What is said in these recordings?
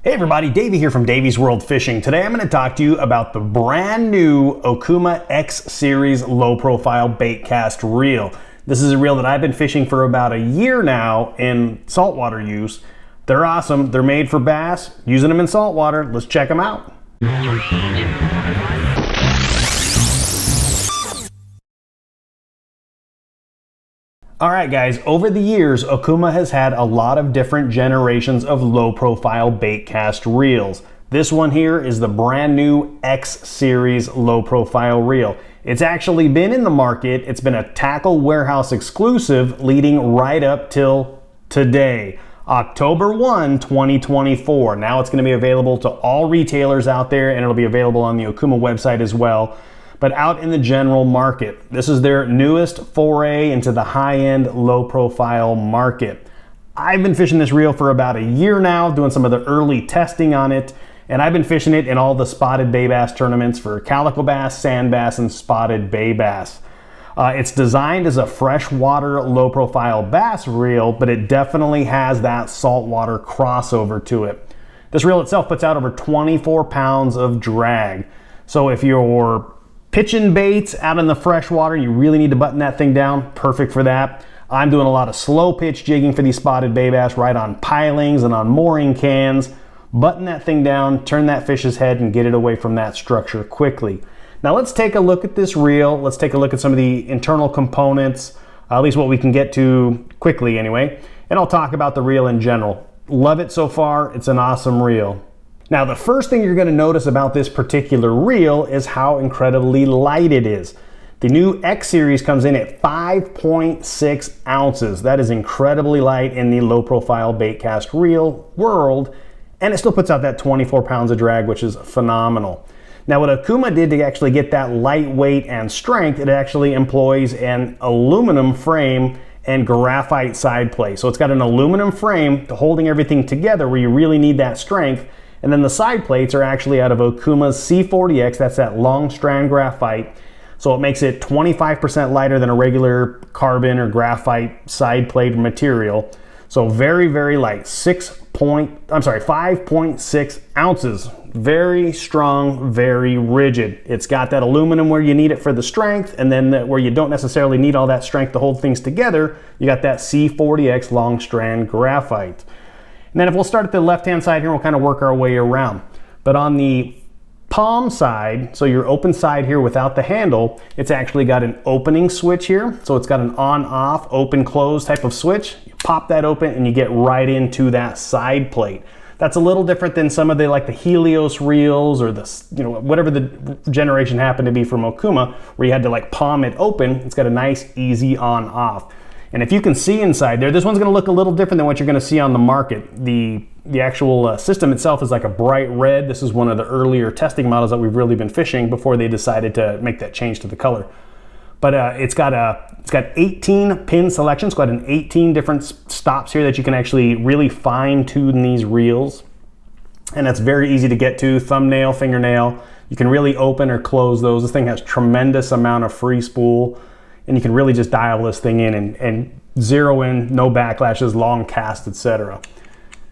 Hey everybody, Davey here from Davey's World Fishing. Today I'm going to talk to you about the brand new Okuma X Series low profile baitcast reel. This is a reel that I've been fishing for about a year now in saltwater use. They're awesome. They're made for bass. Using them in saltwater. Let's check them out. Alright guys, over the years, Okuma has had a lot of different generations of low-profile baitcast reels. This one here is the brand new X Series low-profile reel. It's actually been in the market. It's been a Tackle Warehouse exclusive leading right up till today, October 1, 2024. Now it's going to be available to all retailers out there, and it'll be available on the Okuma website as well. But out in the general market, this is their newest foray into the high-end, low-profile market. I've been fishing this reel for about a year now, doing some of the early testing on it, and I've been fishing it in all the spotted bay bass tournaments for calico bass, sand bass, and spotted bay bass. It's designed as a freshwater, low-profile bass reel, but it definitely has that saltwater crossover to it. This reel itself puts out over 24 pounds of drag. So if you're pitching baits out in the freshwater, you really need to button that thing down, perfect for that. I'm doing a lot of slow pitch jigging for these spotted bay bass right on pilings and on mooring cans. Button that thing down, turn that fish's head, and get it away from that structure quickly. Now let's take a look at this reel. Let's take a look at some of the internal components, at least what we can get to quickly anyway, and I'll talk about the reel in general. Love it so far. It's an awesome reel. Now, the first thing you're going to notice about this particular reel is how incredibly light it is. The new X Series comes in at 5.6 ounces. That is incredibly light in the low-profile baitcast reel world, and it still puts out that 24 pounds of drag, which is phenomenal. Now, what Okuma did to actually get that lightweight and strength, it actually employs an aluminum frame and graphite side plate. So it's got an aluminum frame holding everything together where you really need that strength. And then the side plates are actually out of Okuma's C40X, that's that long strand graphite. So it makes it 25% lighter than a regular carbon or graphite side plate material. So very, very light, 5.6 ounces. Very strong, very rigid. It's got that aluminum where you need it for the strength, and then where you don't necessarily need all that strength to hold things together, you got that C40X long strand graphite. And then if we'll start at the left-hand side here, we'll kind of work our way around. But on the palm side, so your open side here without the handle, it's actually got an opening switch here. So it's got an on-off, open-close type of switch. You pop that open and you get right into that side plate. That's a little different than some of the like the Helios reels or the, whatever the generation happened to be from Okuma, where you had to like palm it open. It's got a nice, easy on-off. And if you can see inside there, this one's going to look a little different than what you're going to see on the market. The actual system itself is like a bright red. This is one of the earlier testing models that we've really been fishing before they decided to make that change to the color. But it's got 18 pin selections. It's got 18 different stops here that you can actually really fine tune these reels. And that's very easy to get to, thumbnail, fingernail. You can really open or close those. This thing has tremendous amount of free spool. And you can really just dial this thing in and zero in, no backlashes, long cast, etc.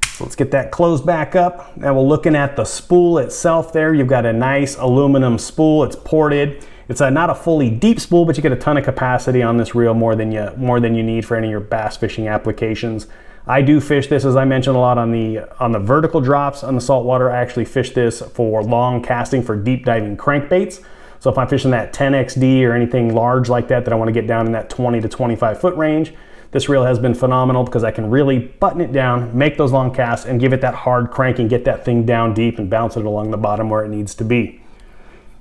So let's get that closed back up. Now we're looking at the spool itself there. You've got a nice aluminum spool. It's ported. It's not a fully deep spool, but you get a ton of capacity on this reel, more than you need for any of your bass fishing applications. I do fish this, as I mentioned, a lot on the vertical drops on the saltwater. I actually fish this for long casting for deep diving crankbaits. So if I'm fishing that 10XD or anything large like that I want to get down in that 20 to 25 foot range, this reel has been phenomenal because I can really button it down, make those long casts, and give it that hard crank and get that thing down deep and bounce it along the bottom where it needs to be.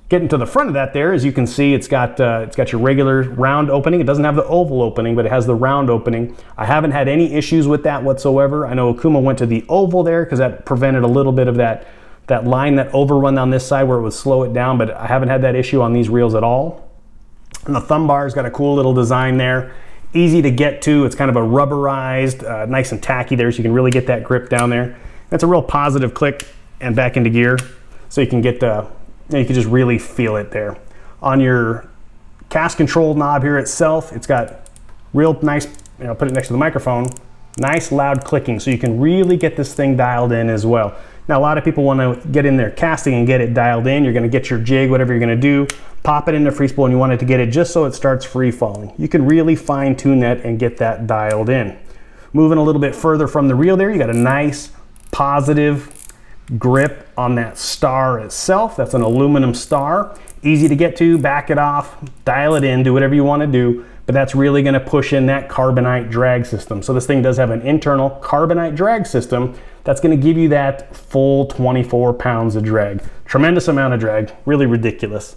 Getting to the front of that there, as you can see, it's got your regular round opening. It doesn't have the oval opening, but it has the round opening. I haven't had any issues with that whatsoever. I know Okuma went to the oval there because that prevented a little bit of that line, that overrun on this side where it would slow it down, but I haven't had that issue on these reels at all. And the thumb bar's got a cool little design there. Easy to get to. It's kind of a rubberized, nice and tacky there, so you can really get that grip down there. That's a real positive click and back into gear, so you can get you can just really feel it there. On your cast control knob here itself, it's got real nice, put it next to the microphone, nice loud clicking, so you can really get this thing dialed in as well. Now a lot of people want to get in there casting and get it dialed in. You're going to get your jig, whatever you're going to do, pop it into free spool, and you want it to get it just so it starts free falling. You can really fine tune that and get that dialed in. Moving a little bit further from the reel there, you got a nice positive grip on that star itself. That's an aluminum star. Easy to get to, back it off, dial it in, do whatever you want to do, but that's really going to push in that carbonite drag system. So this thing does have an internal carbonite drag system that's going to give you that full 24 pounds of drag. Tremendous amount of drag, really ridiculous.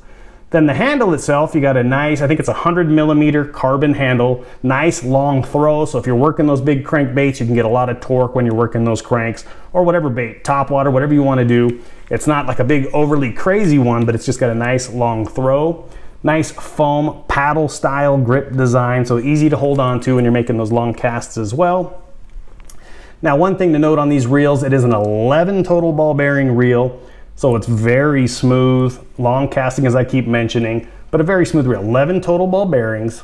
Then the handle itself, you got a nice, I think it's a 100mm carbon handle, nice long throw. So if you're working those big crankbaits, you can get a lot of torque when you're working those cranks, or whatever bait, topwater, whatever you want to do. It's not like a big overly crazy one, but it's just got a nice long throw. Nice foam paddle style grip design, so easy to hold on to when you're making those long casts as well. Now one thing to note on these reels, it is an 11 total ball bearing reel. So it's very smooth, long casting as I keep mentioning, but a very smooth reel. 11 total ball bearings,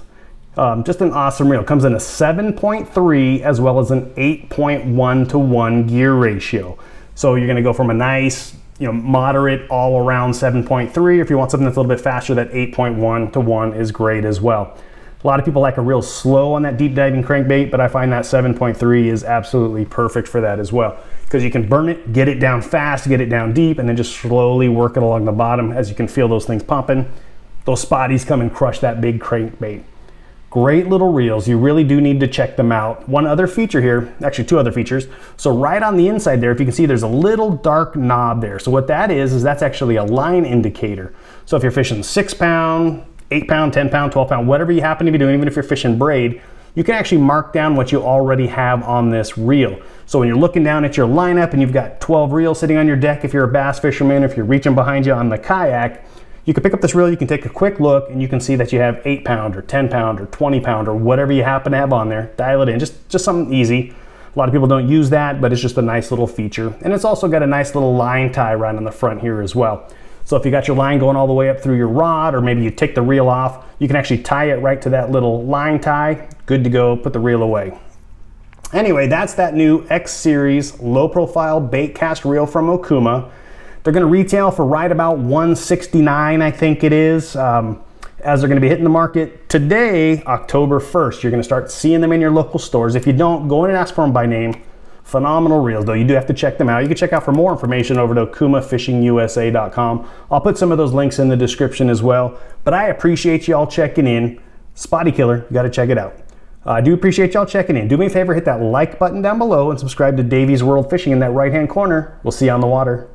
just an awesome reel. Comes in a 7.3 as well as an 8.1 to 1 gear ratio. So you're gonna go from a nice, moderate all around 7.3. If you want something that's a little bit faster, that 8.1 to 1 is great as well. A lot of people like a real slow on that deep diving crankbait, but I find that 7.3 is absolutely perfect for that as well, because you can burn it, get it down fast, get it down deep, and then just slowly work it along the bottom as you can feel those things pumping. Those spotties come and crush that big crankbait. Great little reels. You really do need to check them out. One other feature here, actually two other features. So right on the inside there, if you can see, there's a little dark knob there. So what that is that's actually a line indicator. So if you're fishing 6 pound, 8 pound, 10 pound, 12 pound, whatever you happen to be doing, even if you're fishing braid, you can actually mark down what you already have on this reel. So when you're looking down at your lineup and you've got 12 reels sitting on your deck, if you're a bass fisherman, if you're reaching behind you on the kayak, you can pick up this reel, you can take a quick look, and you can see that you have 8 pound or 10 pound or 20 pound or whatever you happen to have on there. Dial it in, just something easy. A lot of people don't use that, but it's just a nice little feature. And it's also got a nice little line tie right on the front here as well. So if you got your line going all the way up through your rod, or maybe you take the reel off, you can actually tie it right to that little line tie. Good to go, put the reel away. Anyway, that's that new X Series low profile bait cast reel from Okuma. They're gonna retail for right about $169, I think it is, as they're gonna be hitting the market today, October 1st. You're gonna start seeing them in your local stores. If you don't, go in and ask for them by name. Phenomenal reels, though. You do have to check them out. You can check out for more information over to okumafishingusa.com. I'll put some of those links in the description as well. But I appreciate y'all checking in. Spotty Killer, you gotta check it out. I do appreciate y'all checking in. Do me a favor, hit that like button down below and subscribe to Davey's World Fishing in that right-hand corner. We'll see you on the water.